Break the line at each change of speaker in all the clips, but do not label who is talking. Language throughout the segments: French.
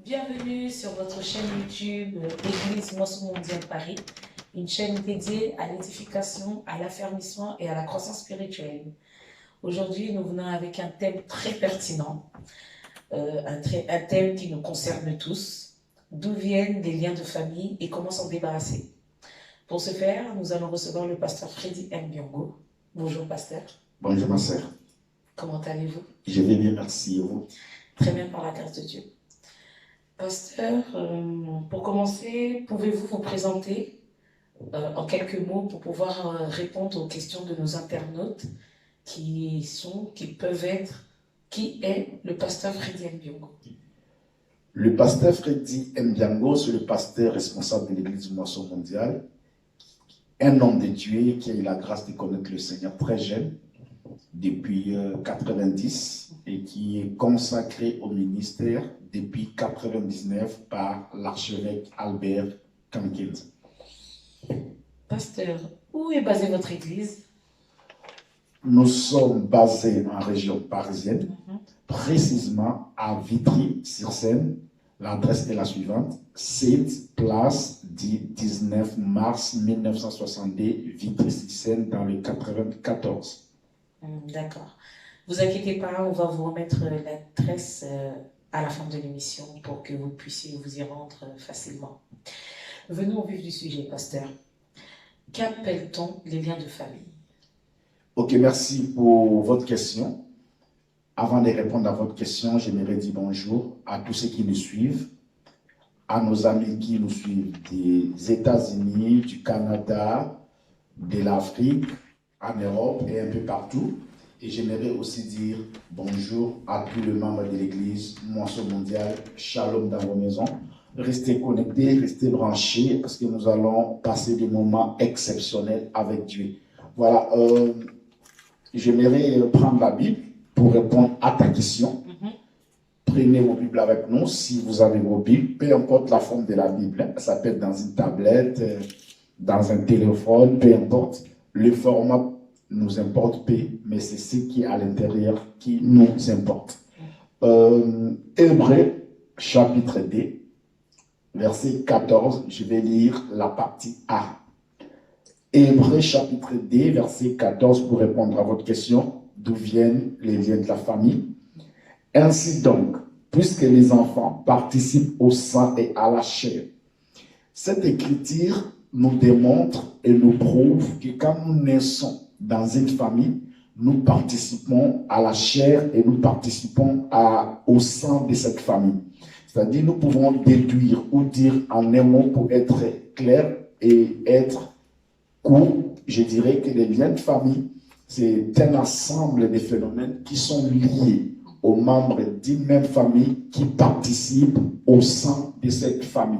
Bienvenue sur votre chaîne YouTube Église Moisson Mondiale Paris, une chaîne dédiée à l'édification, à l'affermissement et à la croissance spirituelle. Aujourd'hui, nous venons avec un thème très pertinent, un thème qui nous concerne tous. D'où viennent les liens de famille et comment s'en débarrasser? Pour ce faire, nous allons recevoir le pasteur Freddy Mbiongo. Bonjour pasteur.
Bonjour ma sœur.
Comment allez-vous?
Je vais bien, merci. Et vous?
Très bien par la grâce de Dieu. Pasteur, pour commencer, pouvez-vous vous présenter en quelques mots pour pouvoir répondre aux questions de nos internautes qui peuvent être, qui est le pasteur Freddy Mbiongo?
Le pasteur Freddy Mbiongo, c'est le pasteur responsable de l'église Moisson Mondiale, un homme de Dieu qui a eu la grâce de connaître le Seigneur très jeune, depuis 90, et qui est consacré au ministère depuis 99 par l'archevêque Albert Kankins.
Pasteur, où est basée votre église?
Nous sommes basés en région parisienne, précisément à Vitry-sur-Seine. L'adresse est la suivante: 7 place du 19 mars 1962, Vitry-sur-Seine, dans le 94.
D'accord. Vous inquiétez pas, on va vous remettre l'adresse à la fin de l'émission pour que vous puissiez vous y rendre facilement. Venons au vif du sujet, pasteur. Qu'appelle-t-on les liens de famille?
Ok, merci pour votre question. Avant de répondre à votre question, j'aimerais dire bonjour à tous ceux qui nous suivent, à nos amis qui nous suivent des États-Unis, du Canada, de l'Afrique, en Europe et un peu partout. Et j'aimerais aussi dire bonjour à tous les membres de l'église Moisson Mondiale. Shalom dans vos maisons. Restez connectés, restez branchés parce que nous allons passer des moments exceptionnels avec Dieu. Voilà, j'aimerais prendre la Bible pour répondre à ta question. Prenez vos Bibles avec nous si vous avez vos Bibles, peu importe la forme de la Bible. Ça peut être dans une tablette, dans un téléphone, peu importe. Le format nous importe peu, mais c'est ce qui est à l'intérieur qui nous importe. Hébreux, chapitre 2, verset 14, je vais lire la partie A. Hébreux, chapitre 2, verset 14, pour répondre à votre question, d'où viennent les liens de la famille. Ainsi donc, puisque les enfants participent au sang et à la chair, cette écriture nous démontre et nous prouve que quand nous naissons dans une famille, nous participons à la chair et nous participons au sang de cette famille. C'est-à-dire, nous pouvons déduire ou dire en un mot pour être clair et être court, je dirais que les liens de famille, c'est un ensemble de phénomènes qui sont liés aux membres d'une même famille qui participent au sang de cette famille.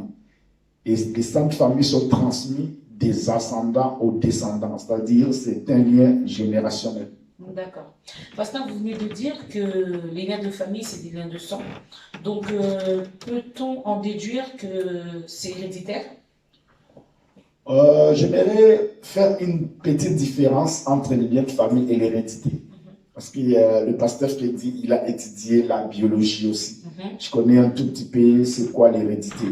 Et les sangs de famille sont transmis des ascendants aux descendants, c'est-à-dire c'est un lien générationnel.
D'accord. Pasteur, vous venez de dire que les liens de famille, c'est des liens de sang. Donc, peut-on en déduire que c'est héréditaire?
J'aimerais faire une petite différence entre les liens de famille et l'hérédité. Parce que le pasteur Freddy, il a étudié la biologie aussi. Je connais un tout petit peu c'est quoi l'hérédité.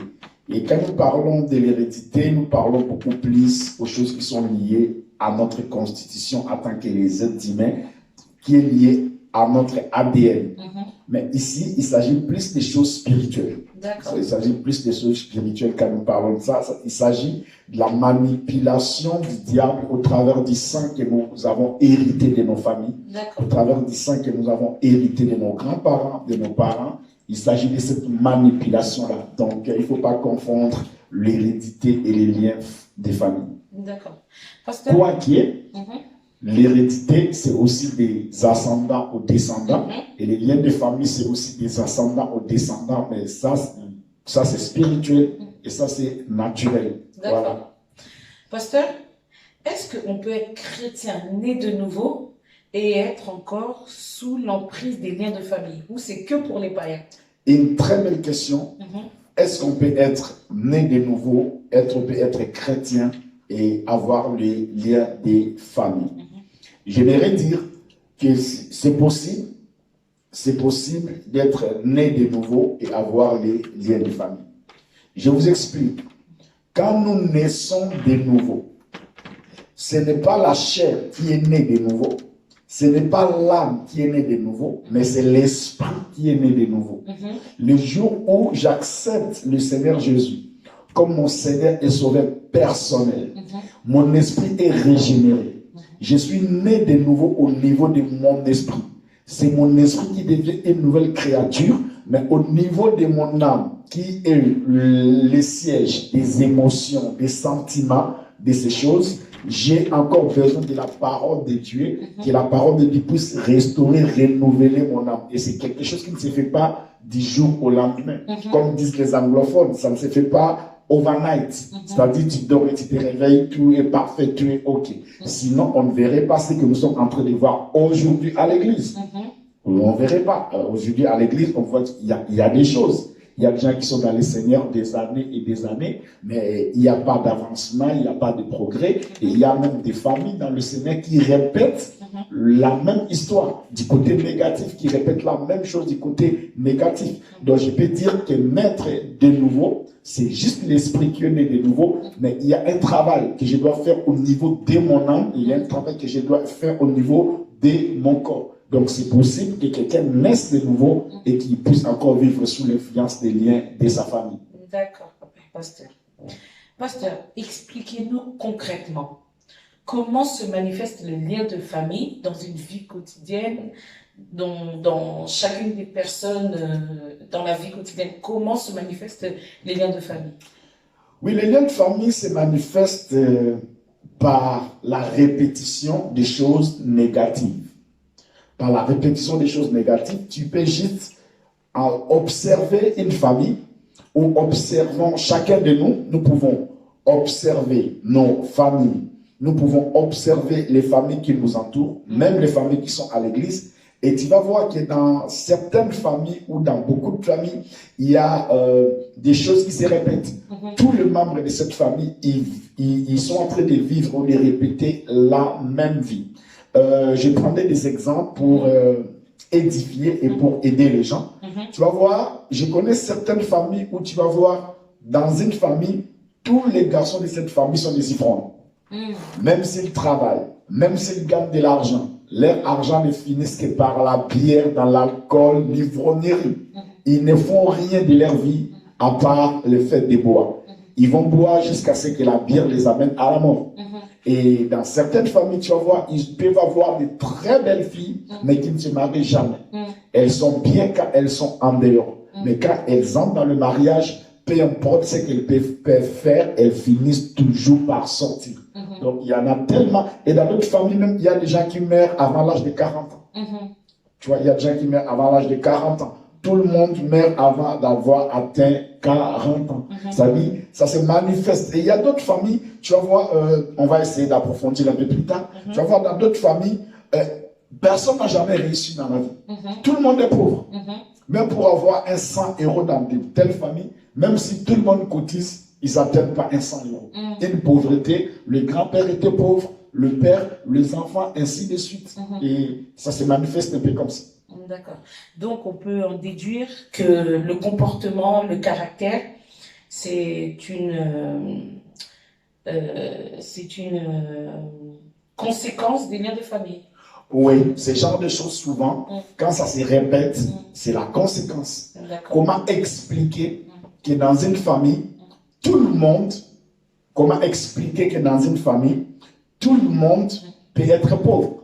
Et quand nous parlons de l'hérédité, nous parlons beaucoup plus aux choses qui sont liées à notre constitution en tant que les êtres humains, qui est liée à notre ADN. Mais ici, il s'agit plus des choses spirituelles. Il s'agit plus des choses spirituelles quand nous parlons de ça. Il s'agit de la manipulation du diable au travers du sang que nous avons hérité de nos familles, au travers du sang que nous avons hérité de nos grands-parents, de nos parents. Il s'agit de cette manipulation-là. Donc, il ne faut pas confondre l'hérédité et les liens des familles.
D'accord.
Quoi qu'il y ait, l'hérédité, c'est aussi des ascendants aux descendants. Et les liens de famille, c'est aussi des ascendants aux descendants. Mais ça c'est spirituel et ça, c'est naturel.
D'accord.
Voilà.
Pasteur, est-ce qu'on peut être chrétien né de nouveau et être encore sous l'emprise des liens de famille? Ou c'est que pour les païens?
Une très belle question. Est-ce qu'on peut être né de nouveau, on peut être chrétien et avoir les liens des familles? J'aimerais dire que c'est possible, c'est possible d'être né de nouveau et avoir les liens de famille. Je vous explique. Quand nous naissons de nouveau, ce n'est pas la chair qui est née de nouveau, ce n'est pas l'âme qui est née de nouveau, mais c'est l'esprit qui est né de nouveau. Le jour où j'accepte le Seigneur Jésus comme mon Seigneur et Sauveur personnel, mon esprit est régénéré. Je suis né de nouveau au niveau de mon esprit. C'est mon esprit qui devient une nouvelle créature, mais au niveau de mon âme, qui est le siège des émotions, des sentiments, de ces choses, j'ai encore besoin de la parole de Dieu, que la parole de Dieu puisse restaurer, renouveler mon âme. Et c'est quelque chose qui ne se fait pas du jour au lendemain. Comme disent les anglophones, ça ne se fait pas overnight. C'est-à-dire, tu dors et tu te réveilles, tout est parfait, tout est OK. Sinon, on ne verrait pas ce que nous sommes en train de voir aujourd'hui à l'église. On ne verrait pas. Aujourd'hui à l'église, on voit qu'il y a des choses. Il y a des gens qui sont dans les Seigneurs des années et des années, mais il n'y a pas d'avancement, il n'y a pas de progrès. Et il y a même des familles dans le Seigneur qui répètent la même histoire du côté négatif, qui répètent la même chose du côté négatif. Donc je peux dire que naître de nouveau, c'est juste l'esprit qui est né de nouveau, mais il y a un travail que je dois faire au niveau de mon âme, et il y a un travail que je dois faire au niveau de mon corps. Donc, c'est possible que quelqu'un naisse de nouveau et qu'il puisse encore vivre sous l'influence des liens de sa famille.
D'accord, pasteur. Pasteur, expliquez-nous concrètement comment se manifeste le lien de famille dans une vie quotidienne, dans chacune des personnes dans la vie quotidienne. Comment se manifestent les liens de famille?
Oui, les liens de famille se manifestent par la répétition des choses négatives. Par la répétition des choses négatives, tu peux juste observer une famille ou observant chacun de nous, nous pouvons observer nos familles, nous pouvons observer les familles qui nous entourent, même les familles qui sont à l'église, et tu vas voir que dans certaines familles ou dans beaucoup de familles, il y a des choses qui se répètent. Tous les membres de cette famille, ils sont en train de vivre ou de répéter la même vie. Je prendrai des exemples pour édifier et pour aider les gens. Tu vas voir, je connais certaines familles où tu vas voir, dans une famille, tous les garçons de cette famille sont des ivrognes. Même s'ils travaillent, même s'ils gagnent de l'argent, leur argent ne finit que par la bière, dans l'alcool, l'ivrognerie. Ils ne font rien de leur vie à part le fait de boire. Ils vont boire jusqu'à ce que la bière les amène à la mort. Et dans certaines familles, tu vas voir, ils peuvent avoir de très belles filles, mais qui ne se marient jamais. Elles sont bien quand elles sont en dehors. Mais quand elles entrent dans le mariage, peu importe ce qu'elles peuvent faire, elles finissent toujours par sortir. Donc, il y en a tellement. Et dans d'autres familles, même, il y a des gens qui meurent avant l'âge de 40 ans. Tu vois, il y a des gens qui meurent avant l'âge de 40 ans. Tout le monde meurt avant d'avoir atteint 40 ans. Ça dit, ça se manifeste. Et il y a d'autres familles, tu vas voir, on va essayer d'approfondir un peu plus tard. Tu vas voir dans d'autres familles, personne n'a jamais réussi dans la vie. Tout le monde est pauvre. Même pour avoir 100 € dans de telles familles, même si tout le monde cotise, ils n'atteignent pas 100 €. Une pauvreté, le grand-père était pauvre, le père, les enfants, ainsi de suite. Et ça se manifeste un peu comme ça.
D'accord. Donc, on peut en déduire que le comportement, le caractère, c'est une conséquence des liens de famille.
Oui, ce genre de choses, souvent, quand ça se répète, c'est la conséquence. Comment expliquer que dans une famille, tout le monde, comment expliquer que dans une famille, tout le monde peut être pauvre?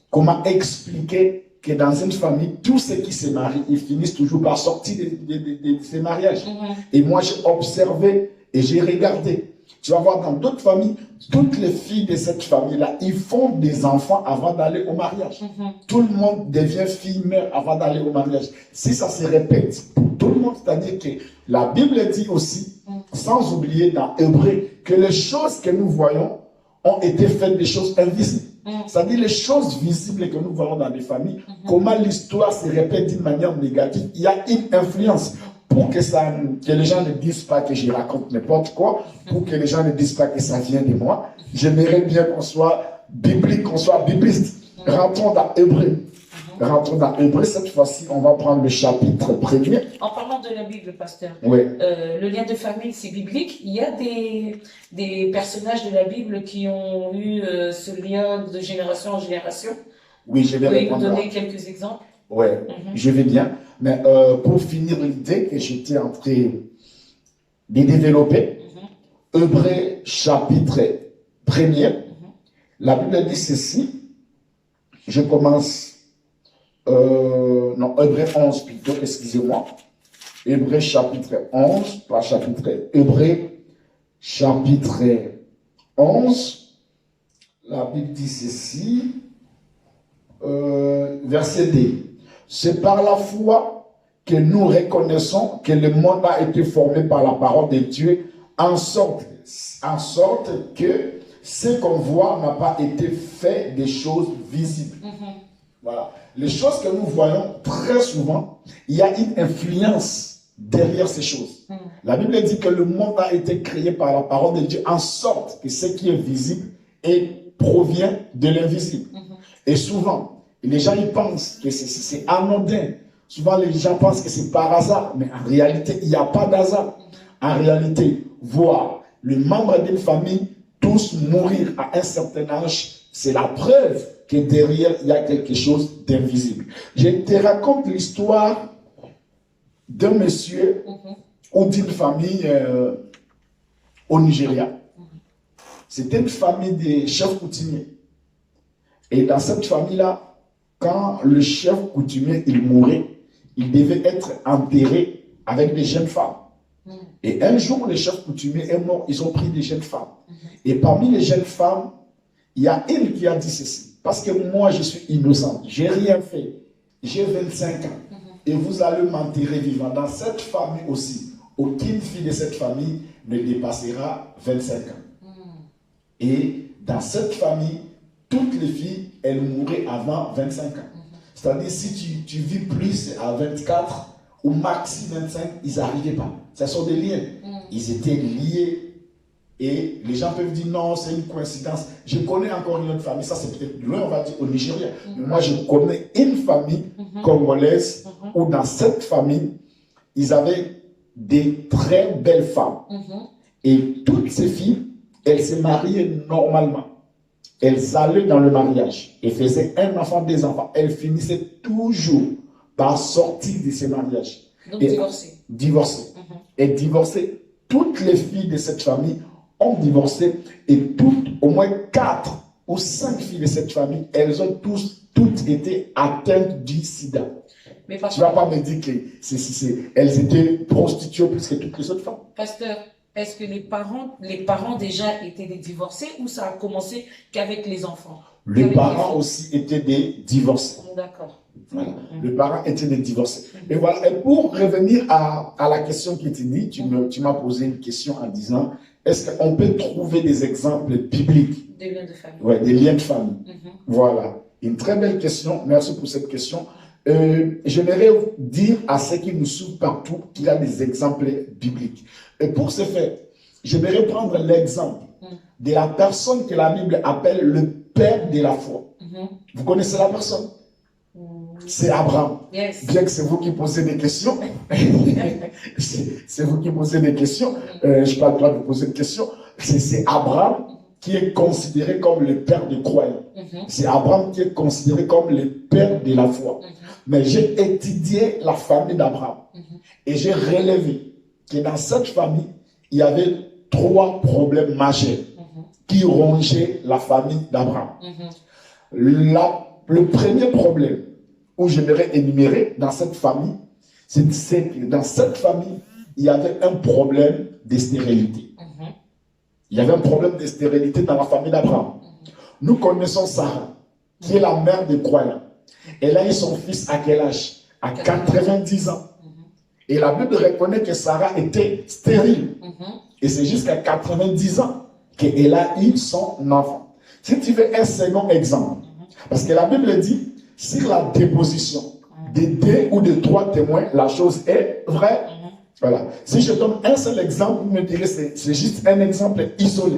Comment expliquer que dans une famille, tous ceux qui se marient, ils finissent toujours par sortir de ces mariages? Et moi, j'ai observé et j'ai regardé. Tu vas voir dans d'autres familles, toutes les filles de cette famille-là, ils font des enfants avant d'aller au mariage. Tout le monde devient fille, mère avant d'aller au mariage. Si ça se répète pour tout le monde, c'est-à-dire que la Bible dit aussi, sans oublier dans Hébreu, que les choses que nous voyons ont été faites des choses invisibles. C'est-à-dire les choses visibles que nous voyons dans les familles, comment l'histoire se répète d'une manière négative. Il y a une influence pour que les gens ne disent pas que je raconte n'importe quoi, pour que les gens ne disent pas que ça vient de moi. J'aimerais bien qu'on soit biblique, qu'on soit bibliste. Rentrons dans Hébreu. Rentrons dans Hébreux. Cette fois-ci, on va prendre le chapitre premier.
En parlant de la Bible, pasteur,
Oui.
le lien de famille, c'est biblique. Il y a des personnages de la Bible qui ont eu ce lien de génération en génération.
Oui, je vais
Vous pouvez nous
répondre.
donner quelques exemples?
Oui, je vais bien. Mais pour finir l'idée que j'étais en train de développer, Hébreux chapitre premier, la Bible dit ceci. Je commence, non, Hébreux 11 plutôt, excusez-moi. Hébreux chapitre 11, pas chapitre, Hébreux chapitre 11. La Bible dit ceci, verset 2. C'est par la foi que nous reconnaissons que le monde a été formé par la parole de Dieu, en sorte que ce qu'on voit n'a pas été fait des choses visibles. Voilà. Les choses que nous voyons très souvent, il y a une influence derrière ces choses. La Bible dit que le monde a été créé par la parole de Dieu, en sorte que ce qui est visible provient de l'invisible. Et souvent, les gens ils pensent que c'est anodin. Souvent, les gens pensent que c'est par hasard, mais en réalité, il n'y a pas d'hasard. En réalité, voir les membres d'une famille tous mourir à un certain âge, c'est la preuve que derrière, il y a quelque chose d'invisible. Je te raconte l'histoire d'un monsieur ou d'une famille au Nigeria. C'était une famille de chefs coutumiers. Et dans cette famille-là, quand le chef coutumier il mourait, il devait être enterré avec des jeunes femmes. Et un jour, le chef coutumier est mort, ils ont pris des jeunes femmes. Et parmi les jeunes femmes, il y a une qui a dit ceci. Parce que moi, je suis innocente, je n'ai rien fait. J'ai 25 ans. Et vous allez m'enterrer vivant. Dans cette famille aussi, aucune fille de cette famille ne dépassera 25 ans. Et dans cette famille, toutes les filles, elles mourraient avant 25 ans. C'est-à-dire, si tu vis plus à 24 ou maxi 25, ils n'arrivaient pas. Ce sont des liens. Ils étaient liés. Et les gens peuvent dire non, c'est une coïncidence. Je connais encore une autre famille, ça c'est peut-être loin, on va dire au Nigeria. Mais moi, je connais une famille congolaise où dans cette famille, ils avaient des très belles femmes. Et toutes ces filles, elles se mariaient normalement. Elles allaient dans le mariage et faisaient un enfant, des enfants. Elles finissaient toujours par sortir de ces mariages.
Donc divorcées.
Divorcées. Et divorcées. Toutes les filles de cette famille ont divorcé et toutes, au moins 4 ou 5 filles de cette famille, elles ont toutes été atteintes du sida. Mais tu ne vas pas me dire qu'elles étaient prostituées plus que toutes les autres femmes.
Pasteur, est-ce que les parents déjà étaient des divorcés ou ça a commencé qu'avec les enfants?
Les parents aussi étaient des divorcés.
D'accord.
Voilà. Les parents étaient des divorcés. Et voilà. Et pour revenir à la question qui était dit, tu m'as posé une question en disant, est-ce qu'on peut trouver des exemples bibliques?
Des liens de famille.
Oui, des liens de famille. Voilà. Une très belle question. Merci pour cette question. J'aimerais dire à ceux qui nous suivent partout qu'il y a des exemples bibliques. Et pour ce faire, j'aimerais prendre l'exemple de la personne que la Bible appelle le père de la foi. Vous connaissez la personne? C'est Abraham.
Yes.
Bien que c'est vous qui posez des questions. C'est vous qui posez des questions. Je n'ai pas le droit de poser de questions. C'est Abraham qui est considéré comme le père des croyants. C'est Abraham qui est considéré comme le père de la foi. Mais j'ai étudié la famille d'Abraham. Et j'ai relevé que dans cette famille, il y avait 3 problèmes majeurs qui rongeaient la famille d'Abraham. Le premier problème où j'aimerais énumérer dans cette famille, c'est que dans cette famille, il y avait un problème de stérilité. Il y avait un problème de stérilité dans la famille d'Abraham. Nous connaissons Sarah, qui est la mère des croyants. Elle a eu son fils à quel âge? À 90 ans. Et la Bible reconnaît que Sarah était stérile. Et c'est jusqu'à 90 ans qu'elle a eu son enfant. Si tu veux un second exemple, parce que la Bible dit, sur la déposition de 2 ou de 3 témoins, la chose est vraie. Voilà. Si je donne un seul exemple, vous me direz c'est juste un exemple isolé.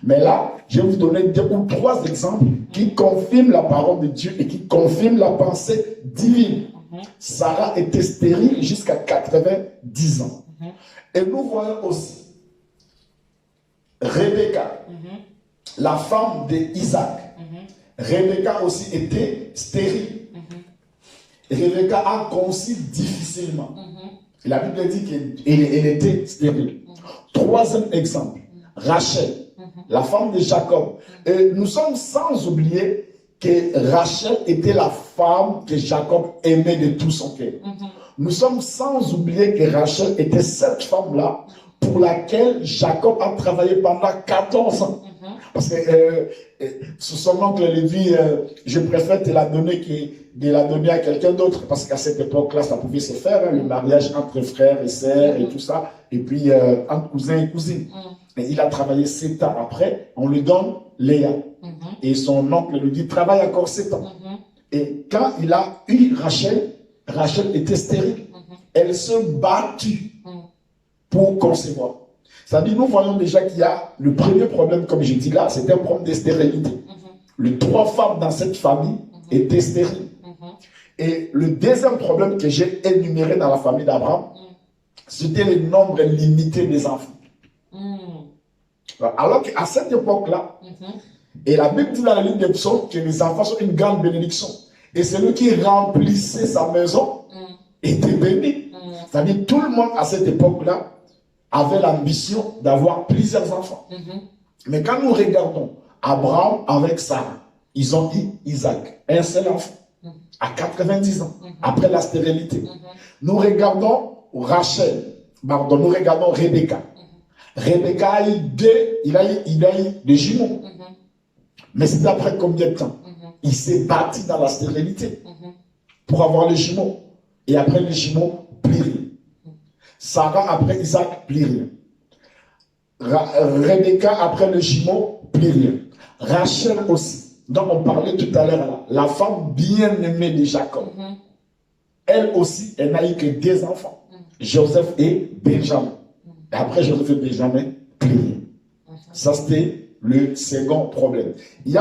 Mais là, je vais vous donner 2 ou 3 exemples qui confirment la parole de Dieu et qui confirment la pensée divine. Sarah était stérile jusqu'à 90 ans. Et nous voyons aussi Rebecca, la femme d'Isaac. Rebecca aussi était stérile. Rebecca a conçu difficilement. La Bible dit qu'elle était stérile. 3e exemple, Rachel, la femme de Jacob. Et nous sommes sans oublier que Rachel était la femme que Jacob aimait de tout son cœur. Nous sommes sans oublier que Rachel était cette femme-là pour laquelle Jacob a travaillé pendant 14 ans. Parce que son oncle lui dit, je préfère te la donner que de la donner à quelqu'un d'autre. Parce qu'à cette époque-là, ça pouvait se faire, le mariage entre frères et sœurs et tout ça. Et puis entre cousins et cousines. Et il a travaillé 7 ans après, on lui donne Léa. Et son oncle lui dit, travaille encore 7 ans. Et quand il a eu Rachel, Rachel était stérile. Elle se battit pour concevoir. C'est-à-dire, nous voyons déjà qu'il y a le premier problème, comme j'ai dit là, c'était un problème de stérilité. Les 3 femmes dans cette famille étaient stériles. Et le deuxième problème que j'ai énuméré dans la famille d'Abraham, c'était le nombre limité des enfants. Alors qu'à cette époque-là, et la Bible dit dans la ligne des psaumes que les enfants sont une grande bénédiction. Et celui qui remplissait sa maison était béni. C'est-à-dire, tout le monde à cette époque-là avait l'ambition d'avoir plusieurs enfants. Mais quand nous regardons Abraham avec Sarah, ils ont eu Isaac, un seul enfant, à 90 ans, après la stérilité. Nous regardons Rachel, pardon, nous regardons Rebecca. Rebecca a eu il a eu des jumeaux. Mais c'était après combien de temps? Il s'est battu dans la stérilité pour avoir les jumeaux. Et après les jumeaux, plus rien. Sarah après Isaac, plus rien. Rebecca après les jumeaux, plus rien. Rachel aussi, dont on parlait tout à l'heure, la femme bien-aimée de Jacob. Elle aussi, elle n'a eu que 2 enfants. Joseph et Benjamin. Et après Joseph et Benjamin, plus rien. Ça, c'était le second problème. Il y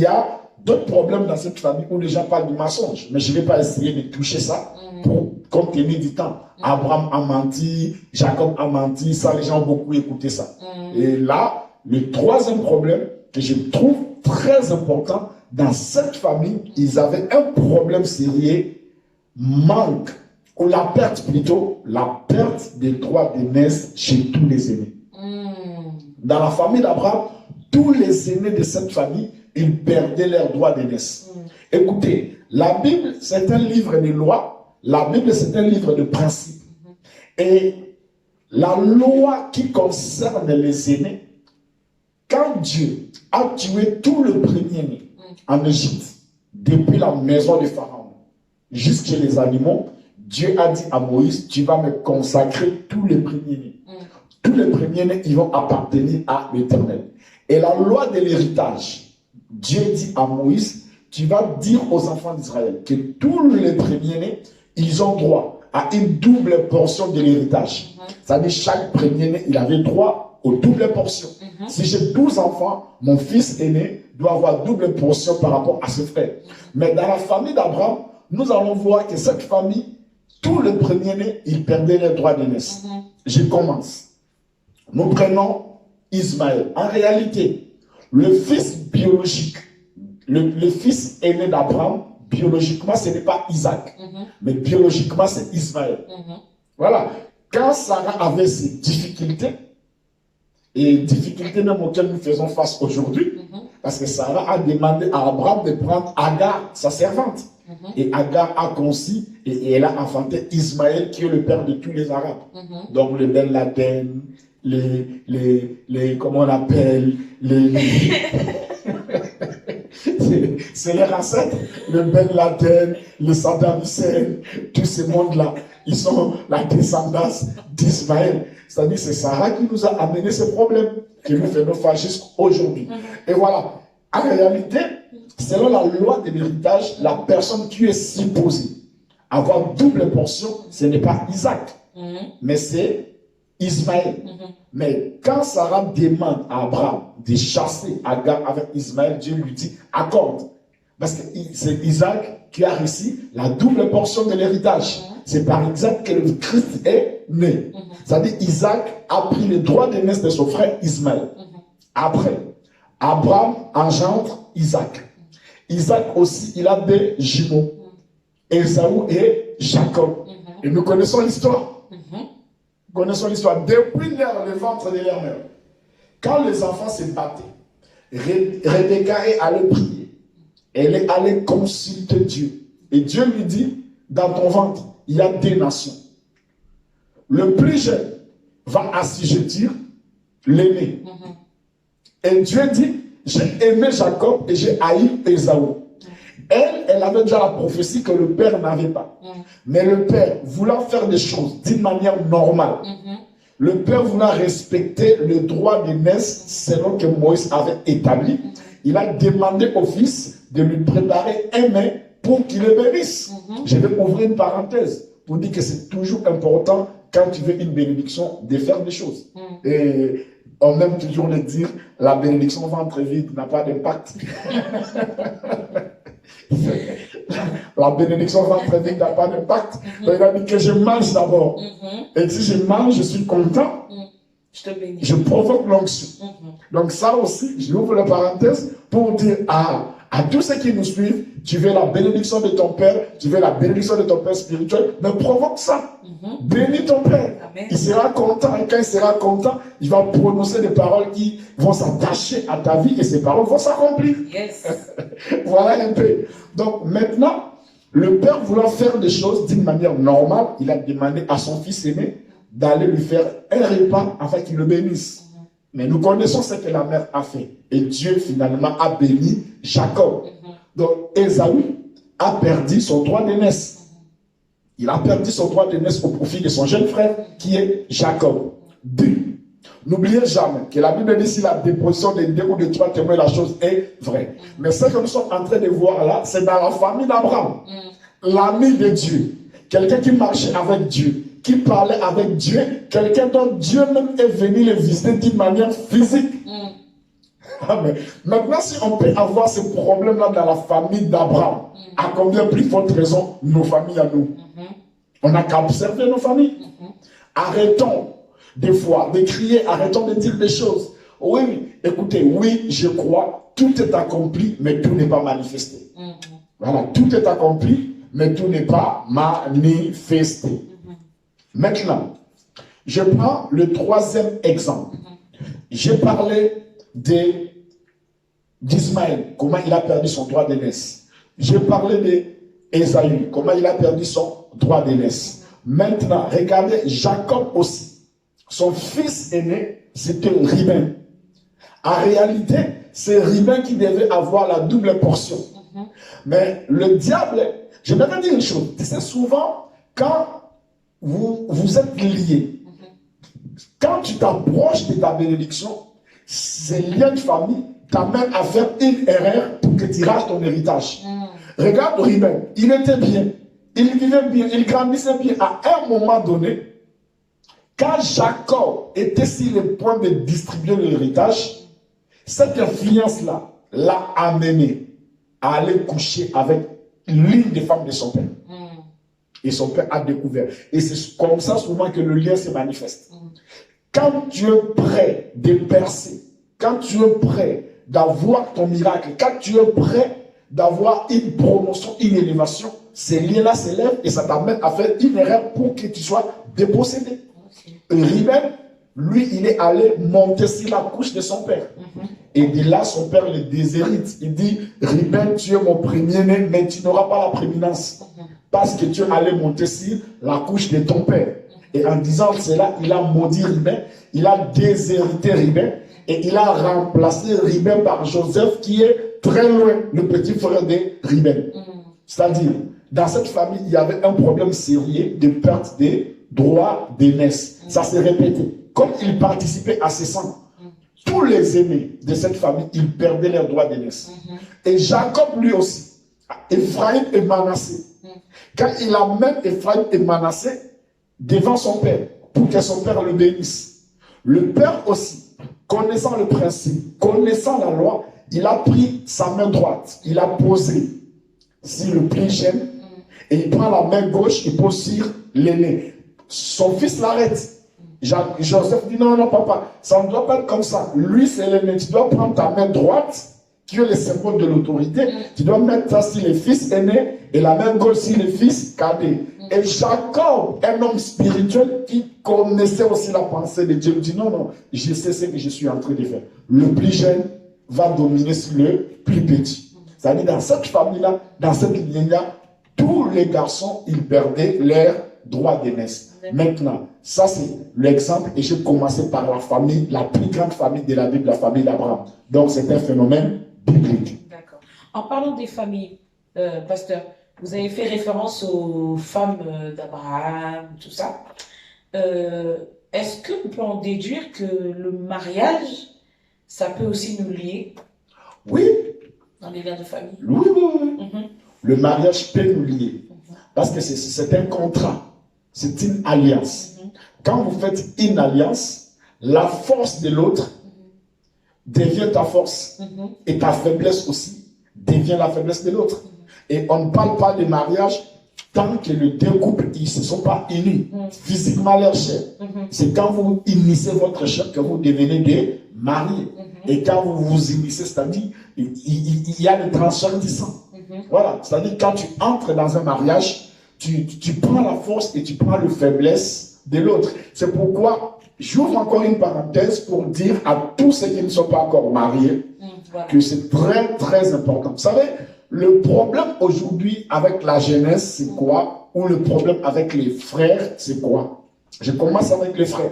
a d'autres problèmes dans cette famille où les gens parlent du mensonge. Mais je ne vais pas essayer de toucher ça pour compte tenu du temps. Abraham a menti, Jacob a menti, ça, les gens ont beaucoup écouté ça. Et là, le 3e problème que je trouve très important, dans cette famille, ils avaient un problème sérieux, manque, ou la perte plutôt, la perte des droits d'aînesse chez tous les aînés. Dans la famille d'Abraham, tous les aînés de cette famille, ils perdaient leurs droits d'aînesse. Écoutez, la Bible, c'est un livre de lois, la Bible, c'est un livre de principes. Et la loi qui concerne les aînés, quand Dieu a tué tout le premier-né en Égypte, depuis la maison de Pharaon jusqu'à les animaux, Dieu a dit à Moïse, tu vas me consacrer tous les premiers-nés. Tous les premiers-nés, ils vont appartenir à l'Éternel. Et la loi de l'héritage, Dieu dit à Moïse, tu vas dire aux enfants d'Israël que tous les premiers-nés, ils ont droit à une double portion de l'héritage. C'est-à-dire chaque premier-né, il avait droit aux doubles portions. Si j'ai 12 enfants, mon fils aîné doit avoir double portion par rapport à ses frères. Mais dans la famille d'Abraham, nous allons voir que cette famille, tous les premiers-nés, ils perdaient les droits d'aînesse. Je commence. Nous prenons Ismaël. En réalité, le fils biologique, le fils aîné d'Abraham, biologiquement, ce n'est pas Isaac. Mais biologiquement, c'est Ismaël. Voilà. Quand Sarah avait ces difficultés, et difficultés même auxquelles nous faisons face aujourd'hui, parce que Sarah a demandé à Abraham de prendre Agar, sa servante. Et Agar a conçu et elle a enfanté Ismaël, qui est le père de tous les Arabes. Donc le Ben Laden, comment on appelle, c'est les ancêtres, le Ben Laden, le Saddam Hussein, tous ces mondes-là, ils sont la descendance d'Ismaël. C'est-à-dire c'est Sarah qui nous a amené ce problème, que nous faisons face jusqu'à aujourd'hui. Et voilà, en réalité, selon la loi de l'héritage, la personne qui est supposée avoir double portion, ce n'est pas Isaac, mais c'est Ismaël. Mais quand Sarah demande à Abraham de chasser Agar avec Ismaël, Dieu lui dit accorde. Parce que c'est Isaac qui a reçu la double portion de l'héritage. C'est par Isaac que le Christ est né. C'est-à-dire Isaac a pris le droit de naissance de son frère Ismaël. Après, Abraham engendre Isaac. Isaac aussi, il a des jumeaux. Ésaü et Jacob. Et nous connaissons l'histoire. Nous connaissons l'histoire. Depuis le ventre de leur mère, quand les enfants se battaient, Rebecca est allée prier. Elle est allée consulter Dieu. Et Dieu lui dit, dans ton ventre, il y a deux nations. Le plus jeune va assujettir l'aîné. Et Dieu dit, j'ai aimé Jacob et j'ai haï Ésaü. Elle avait déjà la prophétie que le père n'avait pas. Mais le père, voulant faire des choses d'une manière normale, le père voulant respecter le droit de naissance selon que Moïse avait établi, il a demandé au fils de lui préparer un mets pour qu'il le bénisse. Je vais ouvrir une parenthèse pour dire que c'est toujours important quand tu veux une bénédiction de faire des choses. Et on aime toujours le dire, la bénédiction ventre vide n'a pas d'impact. La bénédiction ventre vide n'a pas d'impact. Donc il a dit que je mange d'abord. Et si je mange, je suis content. Je provoque l'onction. Donc ça aussi, j'ouvre la parenthèse pour dire à tous ceux qui nous suivent, tu veux la bénédiction de ton père, tu veux la bénédiction de ton père spirituel, mais provoque ça. Bénis ton père. Amen. Il sera content, et quand il sera content, il va prononcer des paroles qui vont s'attacher à ta vie et ces paroles vont s'accomplir. Yes. Voilà un peu. Donc maintenant, le père voulant faire des choses d'une manière normale, il a demandé à son fils aîné d'aller lui faire un repas afin qu'il le bénisse. Mais nous connaissons ce que la mère a fait. Et Dieu finalement a béni Jacob. Donc Ésaü a perdu son droit d'aînesse. Il a perdu son droit d'aînesse au profit de son jeune frère qui est Jacob. 2. N'oubliez jamais que la Bible dit si la déposition de 2 ou de 3 témoins, la chose est vraie. Mais ce que nous sommes en train de voir là, c'est dans la famille d'Abraham. L'ami de Dieu. Quelqu'un qui marchait avec Dieu, qui parlait avec Dieu, quelqu'un dont Dieu même est venu le visiter d'une manière physique. Amen. Maintenant, si on peut avoir ce problème-là dans la famille d'Abraham, à combien plus forte raison nos familles à nous? On n'a qu'à observer nos familles. Arrêtons des fois de crier, arrêtons de dire des choses. Oui, écoutez, oui, je crois, tout est accompli, mais tout n'est pas manifesté. Voilà, tout est accompli, mais tout n'est pas manifesté. Maintenant, je prends le 3e exemple. J'ai parlé d'Ismaël, comment il a perdu son droit d'aînesse. J'ai parlé d'Ésaü, comment il a perdu son droit d'aînesse. Maintenant, regardez Jacob aussi. Son fils aîné, c'était Ruben. En réalité, c'est Ruben qui devait avoir la double portion. Mais le diable, je vais te dire une chose, c'est souvent quand vous êtes liés, quand tu t'approches de ta bénédiction, ces liens de famille t'amènent à faire une erreur pour que tu raches ton héritage. Regarde Ruben, il était bien, il vivait bien, il grandissait bien. À un moment donné, quand Jacob était sur le point de distribuer l'héritage, cette influence-là l'a amené à aller coucher avec l'une des femmes de son père. Et son père a découvert. Et c'est comme ça souvent que le lien se manifeste. Quand tu es prêt de percer, quand tu es prêt d'avoir ton miracle, quand tu es prêt d'avoir une promotion, une élévation, ces liens-là s'élèvent et ça t'amène à faire une erreur pour que tu sois dépossédé. Ruben, lui, il est allé monter sur la couche de son père. Et de là, son père le déshérite. Il dit, Ruben, tu es mon premier-né, mais tu n'auras pas la prééminence. Parce que tu es allé monter sur la couche de ton père. Et en disant cela, il a maudit Ruben, il a déshérité Ruben, et il a remplacé Ruben par Joseph, qui est très loin, le petit frère de Ruben. C'est-à-dire, dans cette famille, il y avait un problème sérieux de perte des droits d'aînesse. Ça s'est répété. Comme il participait à ces sangs, tous les aînés de cette famille, ils perdaient leurs droits d'aînesse. Et Jacob, lui aussi, Ephraïm et Manassé. Quand il amène Ephraïm et Manassé devant son père, pour que son père le bénisse. Le père aussi, connaissant le principe, connaissant la loi, il a pris sa main droite, il a posé sur le plus jeune, et il prend la main gauche, il pose sur l'aîné. Son fils l'arrête. Joseph dit non, non, papa, ça ne doit pas être comme ça. Lui, c'est l'aîné. Tu dois prendre ta main droite, qui est le symbole de l'autorité. Tu dois mettre ça sur les fils aînés et la main gauche sur les fils cadets. Et Jacob, un homme spirituel qui connaissait aussi la pensée de Dieu, dit non, non, je sais ce que je suis en train de faire. Le plus jeune va dominer sur le plus petit. C'est-à-dire, dans cette famille-là, dans cette lignée-là, tous les garçons, ils perdaient leur droit d'aînesse. Maintenant, ça c'est l'exemple, et j'ai commencé par la famille, la plus grande famille de la Bible, la famille d'Abraham. Donc c'est un phénomène biblique.
D'accord. En parlant des familles, pasteur, vous avez fait référence aux femmes d'Abraham, tout ça. Est-ce qu'on peut en déduire que le mariage, ça peut aussi nous lier?
Oui.
Dans les liens de famille?
Oui, oui, oui. Le mariage peut nous lier. Parce que c'est un contrat. C'est une alliance. Quand vous faites une alliance, la force de l'autre devient ta force. Et ta faiblesse aussi devient la faiblesse de l'autre. Et on ne parle pas de mariage tant que les deux couples ne se sont pas unis physiquement leur chair. C'est quand vous unissez votre chair que vous devenez des mariés. Et quand vous vous unissez, c'est-à-dire il y a le transfert du sang. Voilà, c'est-à-dire quand tu entres dans un mariage, tu prends la force et tu prends la faiblesse de l'autre. C'est pourquoi j'ouvre encore une parenthèse pour dire à tous ceux qui ne sont pas encore mariés que c'est très très important. Vous savez, le problème aujourd'hui avec la jeunesse, c'est quoi? Ou le problème avec les frères, c'est quoi? Je commence avec les frères.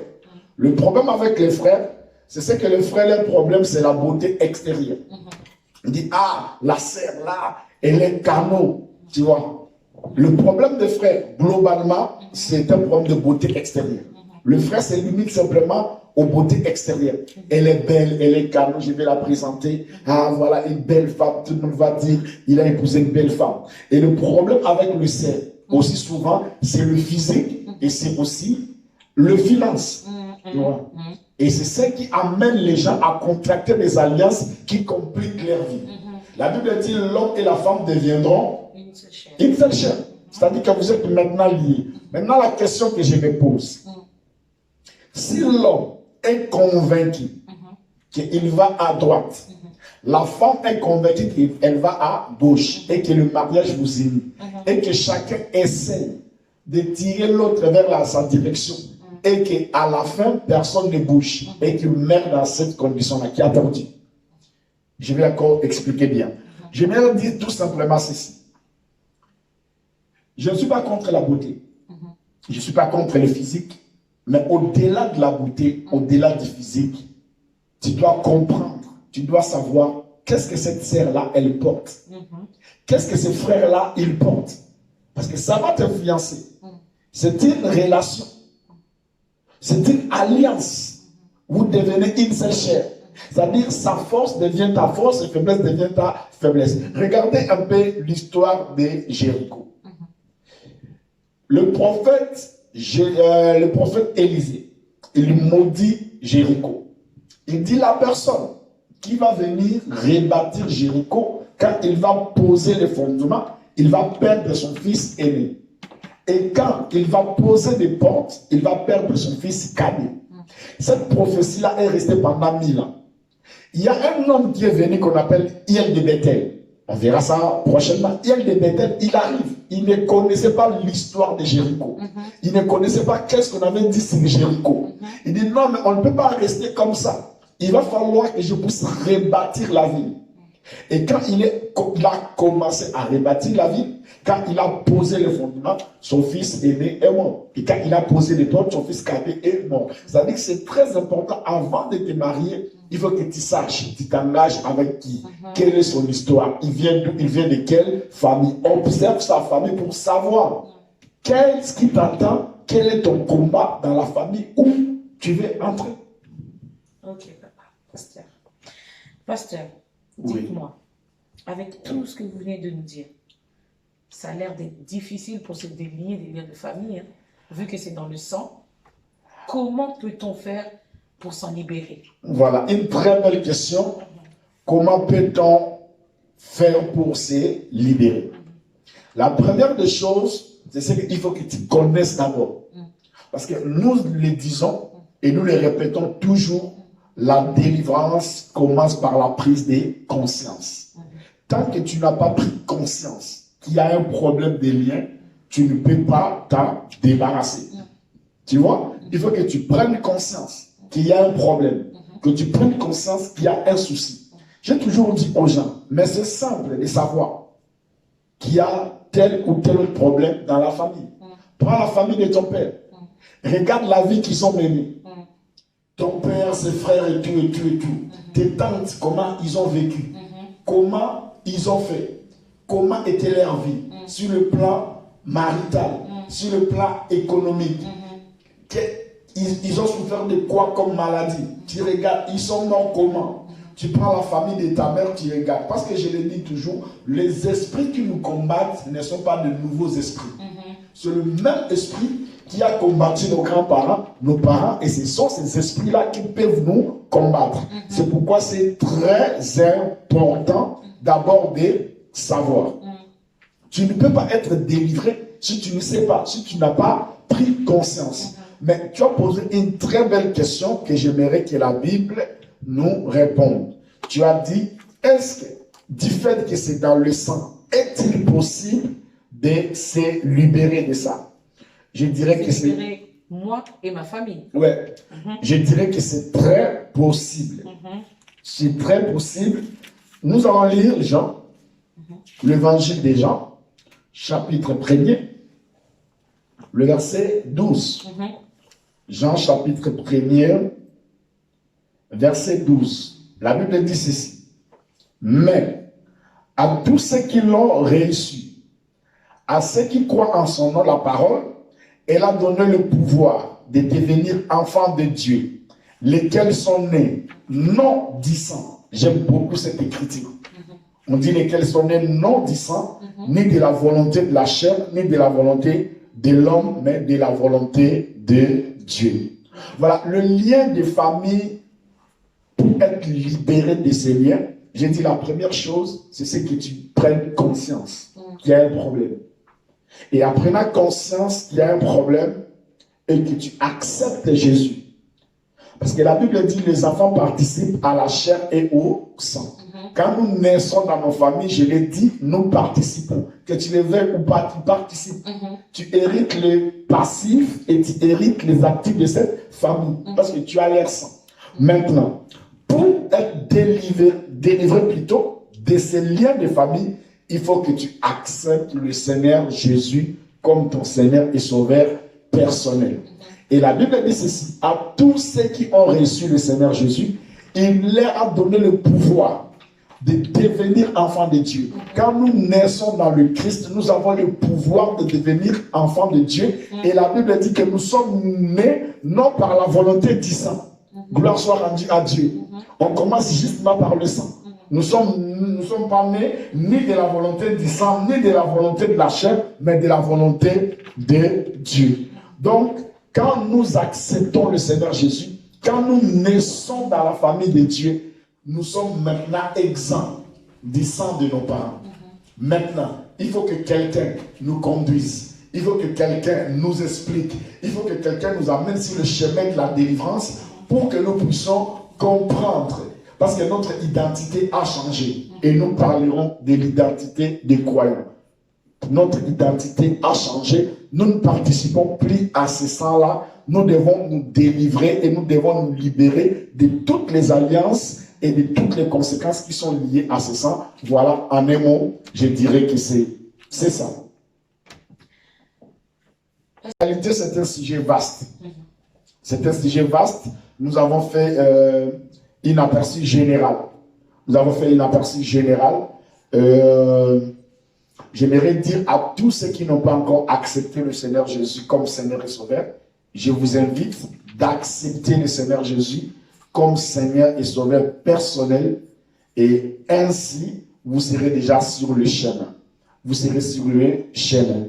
Le problème avec les frères, c'est ce que les frères, leur problème, c'est la beauté extérieure. On dit, ah, la sœur là, elle est canot, tu vois. Le problème des frères, globalement, c'est un problème de beauté extérieure. Le frère se limite simplement aux beautés extérieures. Elle est belle, elle est calme, je vais la présenter. Ah, voilà, une belle femme, tout le monde va dire, il a épousé une belle femme. Et le problème avec le sœur, aussi souvent, c'est le physique et c'est aussi le finance. Tu vois? Et c'est ce qui amène les gens à contracter des alliances qui compliquent leur vie. La Bible dit, l'homme et la femme deviendront une seule chair. C'est-à-dire que vous êtes maintenant liés. Maintenant, la question que je me pose, si l'homme est convaincu qu'il va à droite, la femme est convaincue qu'elle va à gauche, et que le mariage vous unit, et que chacun essaie de tirer l'autre vers sa direction, et qu'à la fin, personne ne bouge, et qu'il meurt dans cette condition-là, qui a perdu. Je vais encore expliquer bien. Je vais dire tout simplement ceci. Je ne suis pas contre la beauté. Je ne suis pas contre le physique. Mais au-delà de la beauté, au-delà du physique, tu dois comprendre, tu dois savoir qu'est-ce que cette sœur-là, elle porte. Qu'est-ce que ce frère-là, il porte. Parce que ça va t'influencer. C'est une relation. C'est une alliance. Vous devenez une seule chair. C'est-à-dire, sa force devient ta force, sa faiblesse devient ta faiblesse. Regardez un peu l'histoire de Jéricho. Le prophète Élisée, il maudit Jéricho. Il dit la personne qui va venir rebâtir Jéricho, quand il va poser les fondements, il va perdre son fils aîné. Et quand il va poser des portes, il va perdre son fils cadet. Cette prophétie-là est restée pendant 1000 ans. Il y a un homme qui est venu qu'on appelle Hiel de Bethel. On verra ça prochainement. Hiel de Bethel, il arrive. Il ne connaissait pas l'histoire de Jéricho. Il ne connaissait pas qu'est-ce qu'on avait dit sur Jéricho. Il dit non, mais on ne peut pas rester comme ça. Il va falloir que je puisse rebâtir la ville. Et quand il a commencé à rebâtir la ville, quand il a posé le fondement, son fils aîné est mort. Et quand il a posé les portes, son fils cadet est mort. C'est-à-dire que c'est très important, avant de te marier, il faut que tu saches, tu t'engages avec qui, quelle est son histoire, il vient d'où, il vient de quelle famille. Observe sa famille pour savoir qu'est-ce qui t'attend, quel est ton combat dans la famille où tu veux entrer.
Ok, papa, pasteur. Pasteur, dites-moi, avec tout ce que vous venez de nous dire, ça a l'air d'être difficile pour se délier des liens de famille, hein, vu que c'est dans le sang. comment peut-on faire pour s'en libérer?
Voilà, une très belle question. Comment peut-on faire pour se libérer? La première des choses, c'est qu'il faut que tu connaisses d'abord. Parce que nous le disons et nous le répétons toujours, la délivrance commence par la prise de conscience. Tant que tu n'as pas pris conscience qu'il y a un problème de lien, tu ne peux pas t'en débarrasser. Tu vois, il faut que tu prennes conscience qu'il y a un problème, que tu prennes conscience qu'il y a un souci. J'ai toujours dit aux gens, mais c'est simple de savoir qu'il y a tel ou tel autre problème dans la famille. Prends la famille de ton père. Regarde la vie qu'ils ont menée. Ton père, ses frères et tout, et tout, et tout. Tes tantes, comment ils ont vécu. Comment ils ont fait. Comment était leur vie. Sur le plan marital. Sur le plan économique. Ils ont souffert de quoi comme maladie. Tu regardes, ils sont morts comment. Tu prends la famille de ta mère, tu regardes. Parce que je le dis toujours, les esprits qui nous combattent ne sont pas de nouveaux esprits. C'est le même esprit qui a combattu nos grands-parents, nos parents, et ce sont ces esprits-là qui peuvent nous combattre. C'est pourquoi c'est très important d'abord de savoir. Tu ne peux pas être délivré si tu ne sais pas, si tu n'as pas pris conscience. Mais tu as posé une très belle question que j'aimerais que la Bible nous réponde. Tu as dit, est-ce que du fait que c'est dans le sang, est-il possible de se libérer de ça? Je dirais que c'est...
Moi et ma famille.
Ouais. Je dirais que c'est très possible. C'est très possible. Nous allons lire Jean, l'évangile de Jean, chapitre 1er, le verset 12. Jean, chapitre 1er, verset 12. La Bible dit ceci. Mais à tous ceux qui l'ont reçu, à ceux qui croient en son nom, la parole, elle a donné le pouvoir de devenir enfants de Dieu, lesquels sont nés non du sang. J'aime beaucoup cette écriture. On dit lesquels sont nés non du sang, ni de la volonté de la chair, ni de la volonté de l'homme, mais de la volonté de Dieu. Voilà, le lien de famille, pour être libéré de ces liens, j'ai dit la première chose, c'est ce que tu prennes conscience qu'il y a un problème. Et en prenant conscience qu'il y a un problème et que tu acceptes Jésus. Parce que la Bible dit que les enfants participent à la chair et au sang. Quand nous naissons dans nos familles, je l'ai dit, nous participons. Que tu le veuilles ou pas, tu participes. Tu hérites les passifs et tu hérites les actifs de cette famille. Parce que tu as leur sang. Maintenant, pour être délivré plutôt de ces liens de famille, il faut que tu acceptes le Seigneur Jésus comme ton Seigneur et Sauveur personnel. Et la Bible dit ceci, à tous ceux qui ont reçu le Seigneur Jésus, il leur a donné le pouvoir de devenir enfants de Dieu. Quand nous naissons dans le Christ, nous avons le pouvoir de devenir enfants de Dieu. Et la Bible dit que nous sommes nés non par la volonté du sang. Gloire soit rendue à Dieu. On commence justement par le sang. Nous ne sommes pas nés ni de la volonté du sang, ni de la volonté de la chair, mais de la volonté de Dieu. Donc, quand nous acceptons le Seigneur Jésus, quand nous naissons dans la famille de Dieu, nous sommes maintenant exempts du sang de nos parents. Maintenant, il faut que quelqu'un nous conduise. Il faut que quelqu'un nous explique. Il faut que quelqu'un nous amène sur le chemin de la délivrance pour que nous puissions comprendre. Parce que notre identité a changé. Et nous parlerons de l'identité des croyants. Notre identité a changé. Nous ne participons plus à ce sang-là. Nous devons nous délivrer et nous devons nous libérer de toutes les alliances et de toutes les conséquences qui sont liées à ce sang. Voilà, en un mot, je dirais que c'est ça. En réalité, c'est un sujet vaste. C'est un sujet vaste. Nous avons fait un aperçu général. J'aimerais dire à tous ceux qui n'ont pas encore accepté le Seigneur Jésus comme Seigneur et Sauveur, je vous invite d'accepter le Seigneur Jésus comme Seigneur et Sauveur personnel, et ainsi vous serez déjà sur le chemin. Vous serez sur le chemin.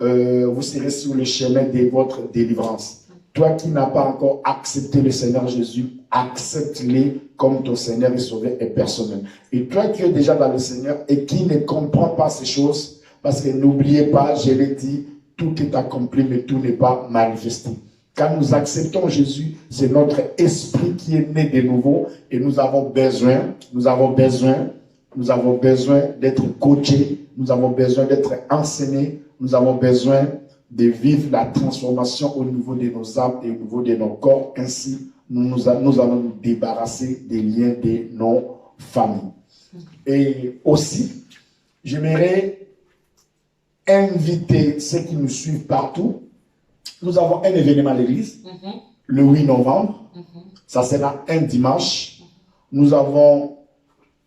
Vous serez sur le chemin de votre délivrance. Toi qui n'as pas encore accepté le Seigneur Jésus, accepte-le comme ton Seigneur et Sauveur et personnel. Et toi qui es déjà dans le Seigneur et qui ne comprends pas ces choses, parce que n'oubliez pas, je l'ai dit, tout est accompli, mais tout n'est pas manifesté. Quand nous acceptons Jésus, c'est notre esprit qui est né de nouveau et nous avons besoin d'être coachés, nous avons besoin d'être enseignés, nous avons besoin de vivre la transformation au niveau de nos âmes et au niveau de nos corps. Ainsi, nous allons nous débarrasser des liens de nos familles. Et aussi, j'aimerais inviter ceux qui nous suivent partout. Nous avons un événement à l'église, le 8 novembre. Ça sera un dimanche. Nous avons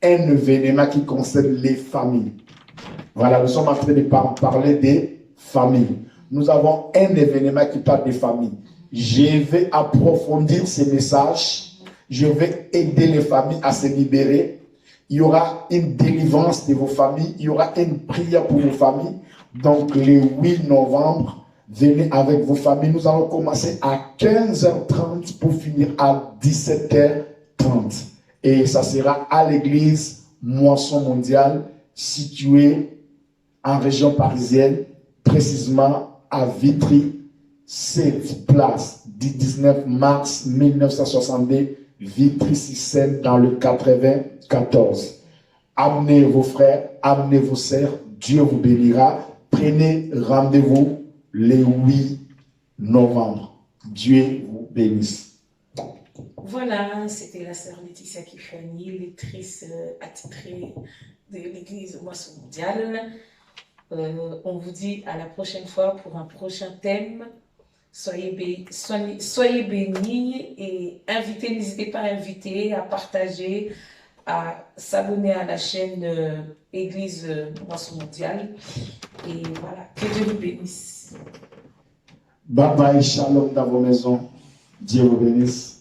un événement qui concerne les familles. Voilà, nous sommes en train de parler des familles. Nous avons un événement qui parle des familles. Je vais approfondir ces messages. Je vais aider les familles à se libérer. Il y aura une délivrance de vos familles. Il y aura une prière pour vos familles. Donc, le 8 novembre, venez avec vos familles. Nous allons commencer à 15h30 pour finir à 17h30. Et ça sera à l'église Moisson Mondiale, située en région parisienne, précisément à Vitry, 7 place du 19 mars 1962, Vitry-sur-Seine dans le 94. Amenez vos frères, amenez vos sœurs, Dieu vous bénira. Prenez rendez-vous le 8 novembre. Dieu vous bénisse.
Voilà, c'était la sœur Laetitia Kifani, lectrice attitrée de l'église Moisson Mondiale. On vous dit à la prochaine fois pour un prochain thème. Soyez bénis et invitez, n'hésitez pas à inviter, à partager, à s'abonner à la chaîne Église Moisson Mondiale. Et voilà, que Dieu vous bénisse.
Bye bye, shalom dans vos maisons. Dieu vous bénisse.